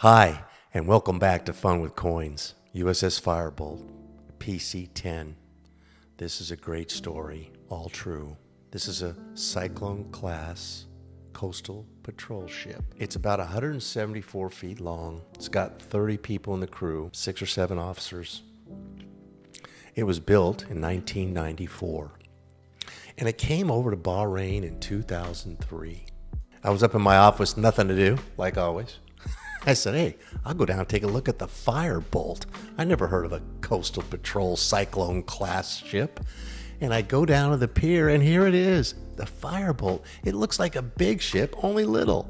Hi, and welcome back to Fun with Coins. USS Firebolt, PC-10. This is a great story, all true. This is a Cyclone-class coastal patrol ship. It's about 174 feet long. It's got 30 people in the crew, 6 or 7 officers. It was built in 1994, and it came over to Bahrain in 2003. I was up in my office, nothing to do, like always. I said, hey, I'll go down and take a look at the Firebolt. I never heard of a coastal patrol Cyclone-class ship. And I go down to the pier, and here it is, the Firebolt. It looks like a big ship, only little.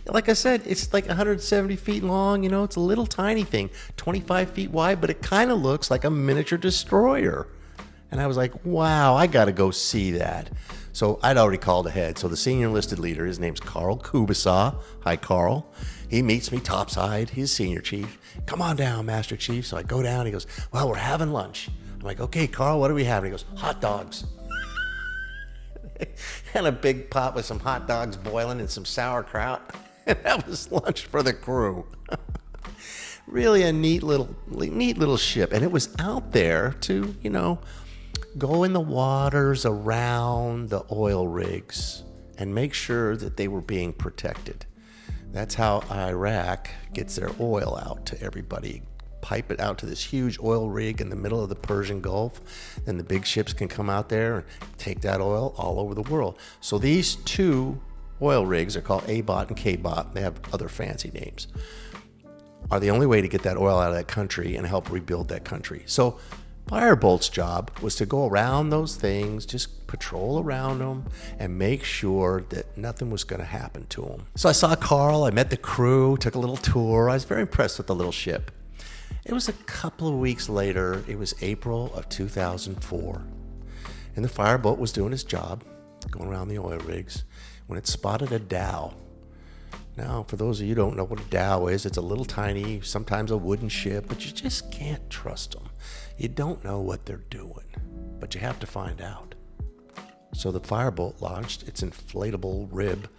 Like I said, it's like 170 feet long. It's a little tiny thing, 25 feet wide, but it kind of looks like a miniature destroyer. And I was like, wow, I got to go see that. So I'd already called ahead. So the senior enlisted leader, his name's Carl Kubisaw. Hi, Carl. He meets me topside. He's senior chief. Come on down, Master Chief. So I go down. He goes, well, we're having lunch. I'm like, okay, Carl, what do we have? And he goes, hot dogs. And a big pot with some hot dogs boiling and some sauerkraut. And that was lunch for the crew. Really a neat little ship. And it was out there to, go in the waters around the oil rigs and make sure that they were being protected. That's how Iraq gets their oil out to everybody. Pipe it out to this huge oil rig in the middle of the Persian Gulf. Then the big ships can come out there and take that oil all over the world. So these two oil rigs are called A-Bot and K-Bot. They have other fancy names. Are the only way to get that oil out of that country and help rebuild that country. So Firebolt's job was to go around those things, just patrol around them and make sure that nothing was going to happen to them. So I saw Carl, I met the crew, took a little tour. I was very impressed with the little ship. It was a couple of weeks later, it was April of 2004, and the Firebolt was doing his job, going around the oil rigs, when it spotted a dhow. Now, for those of you who don't know what a dhow is, it's a little tiny, sometimes a wooden ship, but you just can't trust them. You don't know what they're doing, but you have to find out. So the Firebolt launched its inflatable rib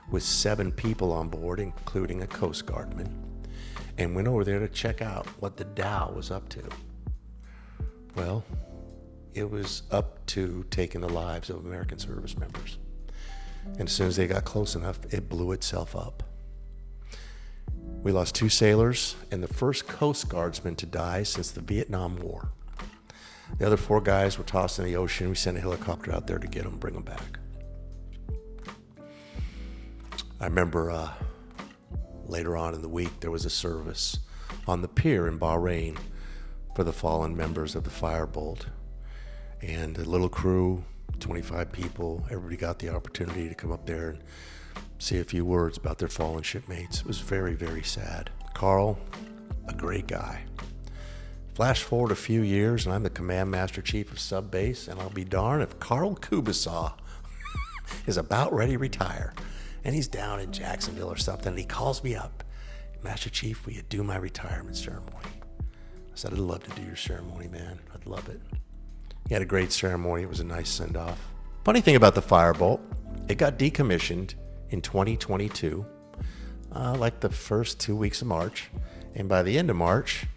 with 7 people on board, including a Coast Guardman, and went over there to check out what the dhow was up to. Well, it was up to taking the lives of American service members. And as soon as they got close enough, it blew itself up. We lost 2 sailors and the first Coast Guardsman to die since the Vietnam War. The other 4 guys were tossed in the ocean. We sent a helicopter out there to get them, bring them back. I remember later on in the week, there was a service on the pier in Bahrain for the fallen members of the Firebolt. And a little crew, 25 people, everybody got the opportunity to come up there and say a few words about their fallen shipmates. It was very, very sad. Carl, a great guy. Flash forward a few years, and I'm the Command Master Chief of Sub Base, and I'll be darned if Carl Kubisaw is about ready to retire. And he's down in Jacksonville or something, and he calls me up. Master Chief, will you do my retirement ceremony? I said, I'd love to do your ceremony, man. I'd love it. He had a great ceremony. It was a nice send-off. Funny thing about the Firebolt, it got decommissioned in 2022, like the first 2 weeks of March. And by the end of March,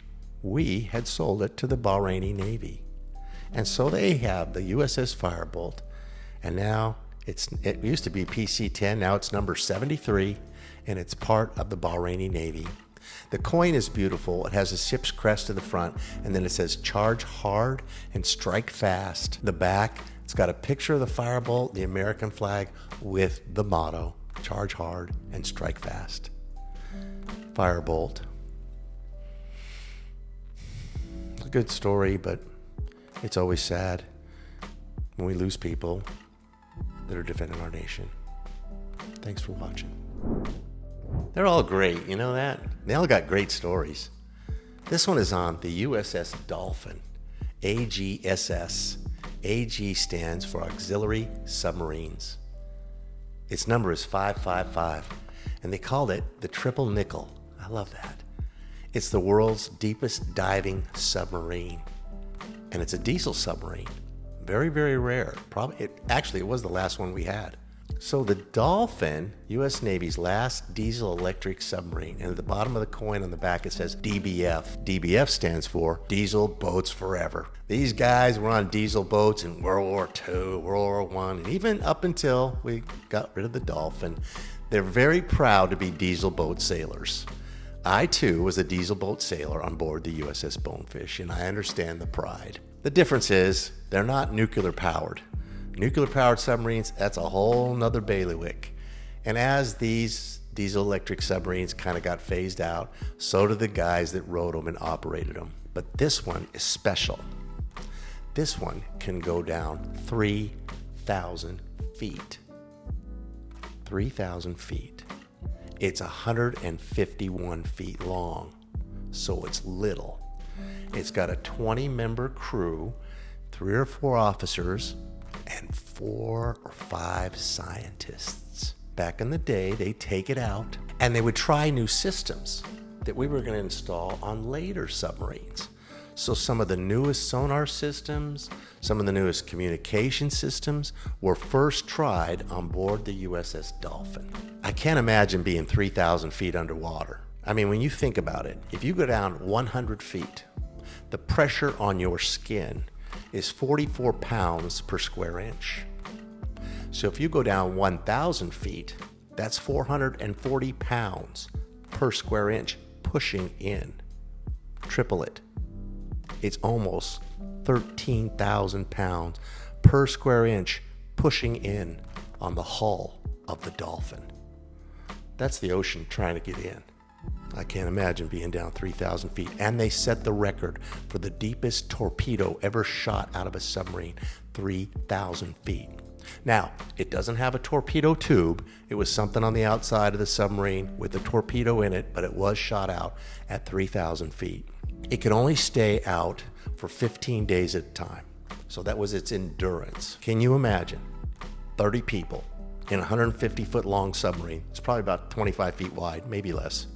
we had sold it to the Bahraini Navy. And so they have the USS Firebolt. And now it used to be PC-10. Now it's number 73, and it's part of the Bahraini Navy. The coin is beautiful. It has a ship's crest to the front, and then it says charge hard and strike fast. The back, it's got a picture of the Firebolt, the American flag, with the motto, charge hard and strike fast. Firebolt. It's a good story, but it's always sad when we lose people that are defending our nation. Thanks for watching. They're all great, you know that? They all got great stories. This one is on the USS Dolphin, AGSS. AG stands for Auxiliary Submarines. Its number is 555, and they called it the Triple Nickel. I love that. It's the world's deepest diving submarine, and it's a diesel submarine. Very, very rare. It was the last one we had. So the Dolphin, U.S. Navy's last diesel-electric submarine, and at the bottom of the coin on the back it says DBF. DBF stands for Diesel Boats Forever. These guys were on diesel boats in World War II, World War I, and even up until we got rid of the Dolphin. They're very proud to be diesel boat sailors. I, too, was a diesel boat sailor on board the USS Bonefish, and I understand the pride. The difference is they're not nuclear-powered. Nuclear-powered submarines, that's a whole nother bailiwick. And as these diesel-electric submarines kind of got phased out, so did the guys that rowed them and operated them. But this one is special. This one can go down 3,000 feet. 3,000 feet. It's 151 feet long, so it's little. It's got a 20-member crew, 3 or 4 officers, and 4 or 5 scientists. Back in the day, they'd take it out, and they would try new systems that we were going to install on later submarines. So some of the newest sonar systems, some of the newest communication systems were first tried on board the USS Dolphin. I can't imagine being 3,000 feet underwater. I mean, when you think about it, if you go down 100 feet, the pressure on your skin is 44 pounds per square inch. So if you go down 1,000 feet, that's 440 pounds per square inch pushing in. Triple it. It's almost 13,000 pounds per square inch pushing in on the hull of the Dolphin. That's the ocean trying to get in. I can't imagine being down 3,000 feet. And they set the record for the deepest torpedo ever shot out of a submarine, 3,000 feet. Now, it doesn't have a torpedo tube. It was something on the outside of the submarine with a torpedo in it, but it was shot out at 3,000 feet. It could only stay out for 15 days at a time. So that was its endurance. Can you imagine 30 people in a 150-foot long submarine? It's probably about 25 feet wide, maybe less.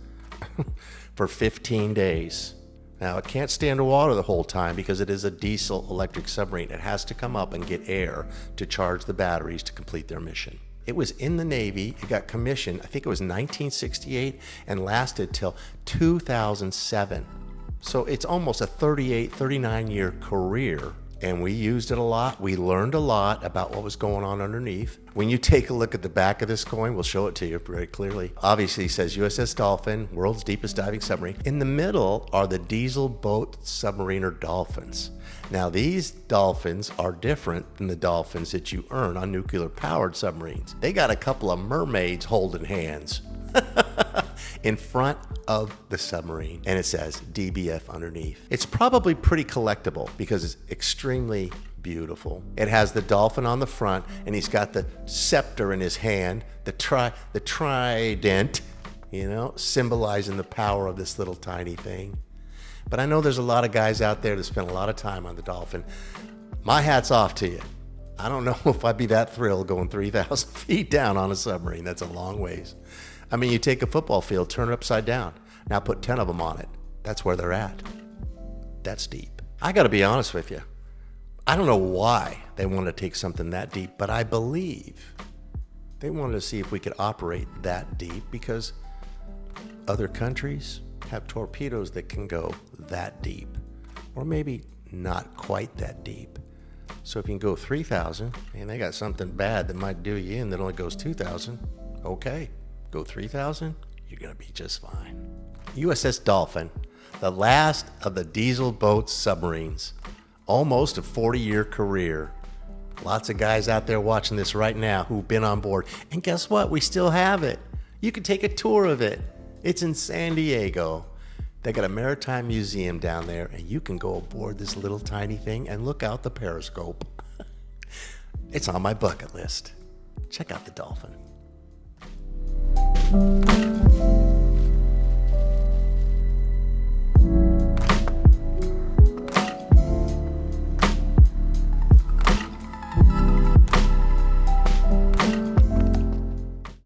For 15 days. Now, it can't stay underwater the whole time because it is a diesel electric submarine. It has to come up and get air to charge the batteries to complete their mission. It was in the Navy. It got commissioned, I think it was 1968, and lasted till 2007. So it's almost a 38, 39-year career. And we used it a lot. We learned a lot about what was going on underneath. When you take a look at the back of this coin, we'll show it to you very clearly. Obviously, it says USS Dolphin, world's deepest diving submarine. In the middle are the diesel boat submariner Dolphins. Now, these Dolphins are different than the Dolphins that you earn on nuclear-powered submarines. They got a couple of mermaids holding hands in front of the submarine, and it says DBF underneath. It's probably pretty collectible because it's extremely beautiful. It has the Dolphin on the front, and he's got the scepter in his hand, the trident, symbolizing the power of this little tiny thing. But I know there's a lot of guys out there that spend a lot of time on the Dolphin. My hat's off to you. I don't know if I'd be that thrilled going 3,000 feet down on a submarine. That's a long ways. I mean, you take a football field, turn it upside down. Now put 10 of them on it. That's where they're at. That's deep. I got to be honest with you. I don't know why they wanted to take something that deep, but I believe they wanted to see if we could operate that deep because other countries have torpedoes that can go that deep, or maybe not quite that deep. So if you can go 3,000 and they got something bad that might do you in that only goes 2,000, okay. Go 3,000, you're going to be just fine. USS Dolphin, the last of the diesel boat submarines. Almost a 40-year career. Lots of guys out there watching this right now who've been on board. And guess what? We still have it. You can take a tour of it. It's in San Diego. They got a maritime museum down there, and you can go aboard this little tiny thing and look out the periscope. It's on my bucket list. Check out the Dolphin.